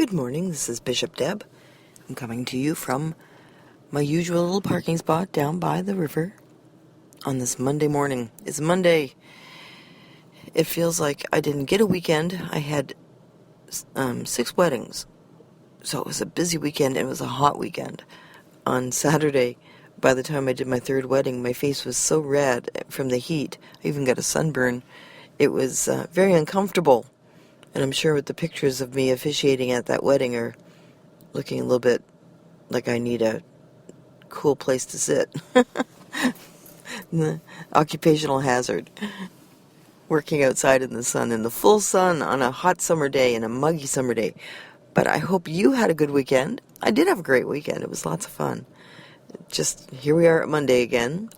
Good morning, this is Bishop Deb. I'm coming to you from my usual little parking spot down by the river on this Monday morning. It's Monday. It feels like I didn't get a weekend. I had 6 weddings, so it was a busy weekend and it was a hot weekend. On Saturday, by the time I did my 3rd wedding, my face was so red from the heat. I even got a sunburn. It was very uncomfortable. And I'm sure with the pictures of me officiating at that wedding are looking a little bit like I need a cool place to sit. Occupational hazard. Working outside in the sun, in the full sun on a hot summer day and a muggy summer day. But I hope you had a good weekend. I did have a great weekend. It was lots of fun. Just here we are at Monday again.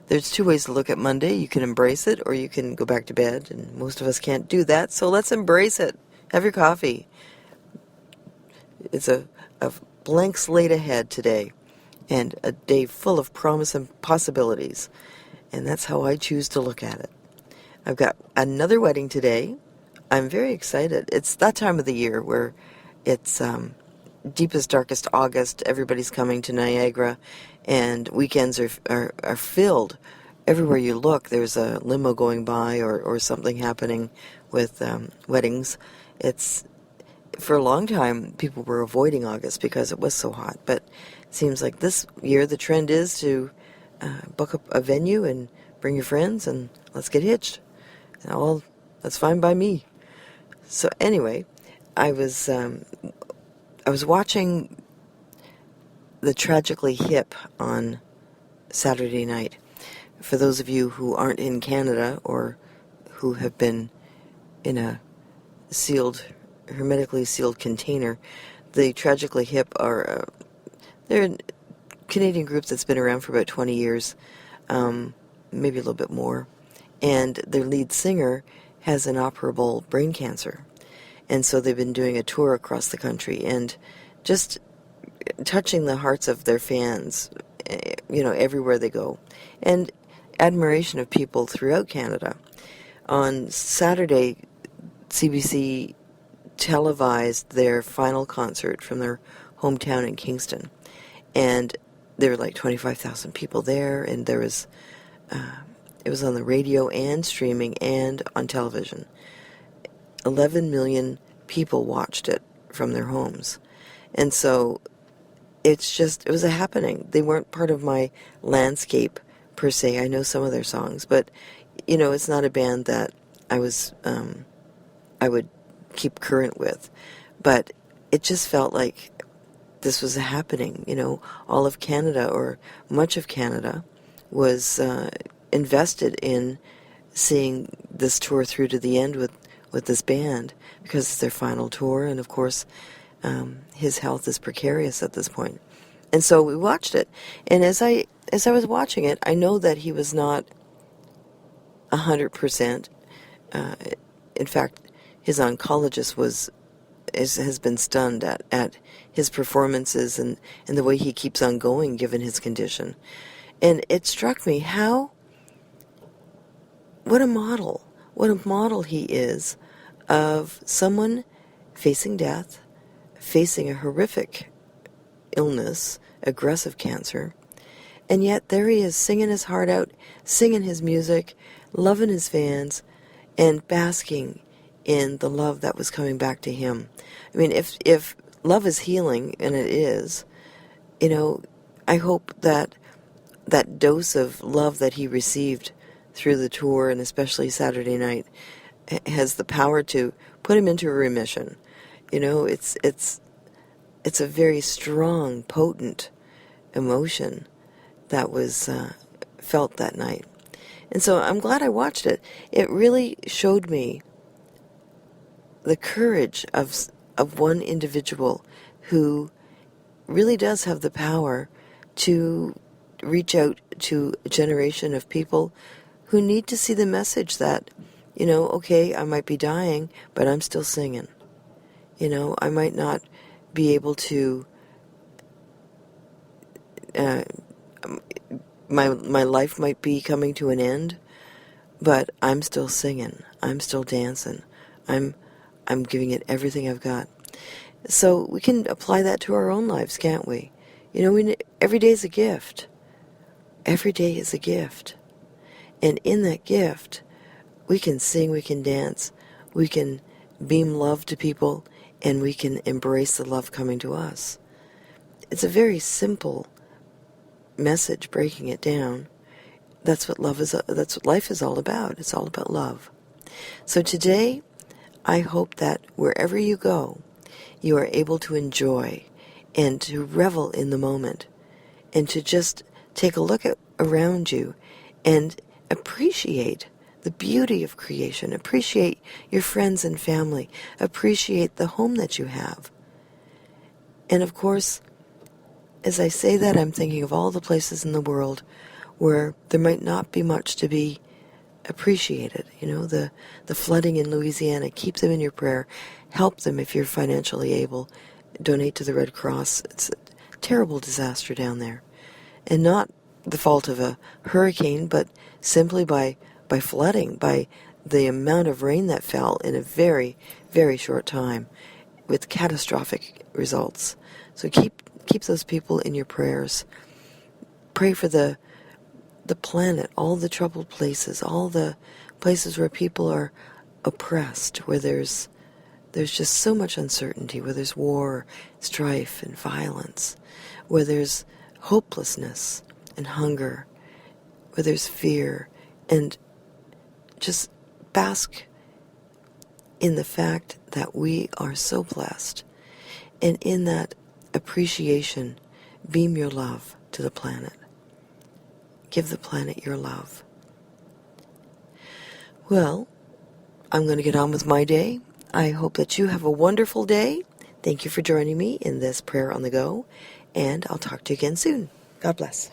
There's 2 ways to look at Monday. You can embrace it or you can go back to bed, and most of us can't do that, so let's embrace it. Have your coffee. It's a blank slate ahead today, and a day full of promise and possibilities, and that's how I choose to look at it. I've got another wedding today. I'm very excited. It's that time of the year where it's deepest, darkest August. Everybody's coming to Niagara, and weekends are filled. Everywhere you look, there's a limo going by or something happening with weddings. It's for a long time, people were avoiding August because it was so hot, but it seems like this year the trend is to book up a venue and bring your friends and let's get hitched. Well, that's fine by me. So anyway, I was watching the Tragically Hip on Saturday night. For those of you who aren't in Canada or who have been in a hermetically sealed container, the Tragically Hip are they're a Canadian group that's been around for about 20 years, maybe a little bit more, and their lead singer has inoperable brain cancer, and so they've been doing a tour across the country and just touching the hearts of their fans, everywhere they go, and admiration of people throughout Canada. On Saturday, CBC televised their final concert from their hometown in Kingston, and there were like 25,000 people there, and there was it was on the radio and streaming and on television. 11 million people watched it from their homes, and so it was a happening. They weren't part of my landscape per se. I know some of their songs, but it's not a band that I would keep current with. But it just felt like this was a happening. All of Canada, or much of Canada, was invested in seeing this tour through to the end with this band, because it's their final tour, and of course his health is precarious at this point. And so we watched it, and as I was watching it, I know that he was not 100%. In fact, his oncologist has been stunned at his performances and the way he keeps on going given his condition. And it struck me what a model he is of someone facing death, facing a horrific illness, aggressive cancer, and yet there he is singing his heart out, singing his music, loving his fans, and basking in the love that was coming back to him. I mean, if love is healing, and it is, I hope that dose of love that he received through the tour, and especially Saturday night, has the power to put him into a remission. It's a very strong, potent emotion that was felt that night. And so I'm glad I watched it. It really showed me the courage of one individual who really does have the power to reach out to a generation of people who need to see the message that, okay, I might be dying, but I'm still singing. I might not be able to, my life might be coming to an end, but I'm still singing. I'm still dancing. I'm giving it everything I've got. So we can apply that to our own lives, can't we? You know, every day is a gift. Every day is a gift. And in that gift, we can sing, we can dance, we can beam love to people, and we can embrace the love coming to us. It's a very simple message, breaking it down. That's what life is all about. It's all about love. So today, I hope that wherever you go, you are able to enjoy and to revel in the moment and to just take a look around you and appreciate the beauty of creation, appreciate your friends and family, appreciate the home that you have. And of course, as I say that, I'm thinking of all the places in the world where there might not be much to be appreciated. You know, the flooding in Louisiana, keep them in your prayer. Help them if you're financially able. Donate to the Red Cross. It's a terrible disaster down there. And not the fault of a hurricane, but simply by flooding, by the amount of rain that fell in a very, very short time with catastrophic results. So keep those people in your prayers. Pray for the planet, all the troubled places, all the places where people are oppressed, where there's just so much uncertainty, where there's war, strife, and violence, where there's hopelessness and hunger, where there's fear, and just bask in the fact that we are so blessed. And in that appreciation, beam your love to the planet. Give the planet your love. Well, I'm going to get on with my day. I hope that you have a wonderful day. Thank you for joining me in this prayer on the go, and I'll talk to you again soon. God bless.